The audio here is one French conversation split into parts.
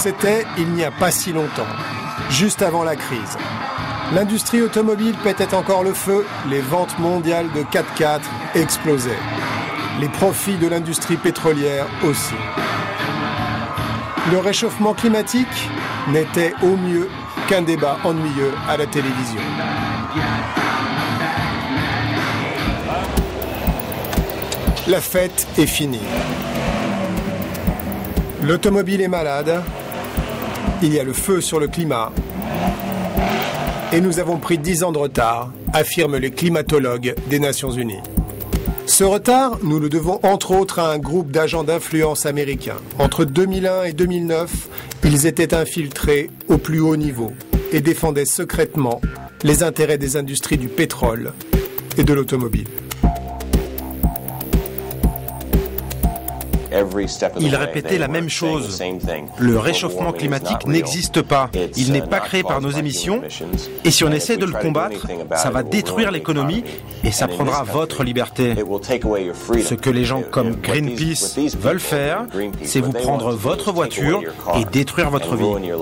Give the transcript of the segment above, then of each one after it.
c'était il n'y a pas si longtemps, juste avant la crise. L'industrie automobile pétait encore le feu, les ventes mondiales de 4x4 explosaient. Les profits de l'industrie pétrolière aussi. Le réchauffement climatique n'était au mieux qu'un débat ennuyeux à la télévision. La fête est finie. L'automobile est malade. Il y a le feu sur le climat. Et nous avons pris 10 ans de retard, affirment les climatologues des Nations Unies. Ce retard, nous le devons entre autres à un groupe d'agents d'influence américains. Entre 2001 et 2009, ils étaient infiltrés au plus haut niveau et défendaient secrètement les intérêts des industries du pétrole et de l'automobile. Ils répétaient la même chose. Le réchauffement climatique n'existe pas. Il n'est pas créé par nos émissions. Et si on essaie de le combattre, ça va détruire l'économie et ça prendra votre liberté. Ce que les gens comme Greenpeace veulent faire, c'est vous prendre votre voiture et détruire votre vie.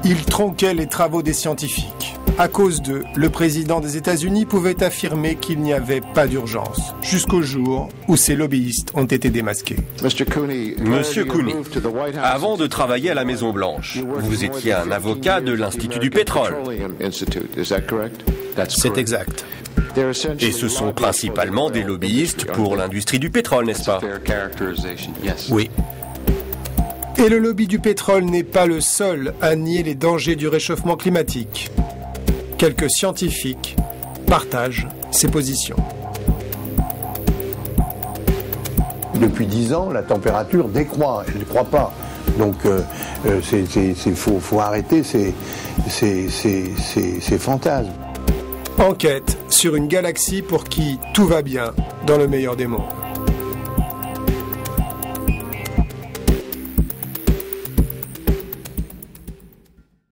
Ils tronquaient les travaux des scientifiques. À cause d'eux, le président des États-Unis pouvait affirmer qu'il n'y avait pas d'urgence, jusqu'au jour où ses lobbyistes ont été démasqués. Monsieur Cooney, avant de travailler à la Maison-Blanche, vous étiez un avocat de l'Institut du pétrole. C'est exact. Et ce sont principalement des lobbyistes pour l'industrie du pétrole, n'est-ce pas? Oui. Et le lobby du pétrole n'est pas le seul à nier les dangers du réchauffement climatique. Quelques scientifiques partagent ces positions. Depuis 10 ans, la température décroît, elle ne décroît pas. Donc, faut arrêter ces fantasmes. Enquête sur une galaxie pour qui tout va bien dans le meilleur des mondes.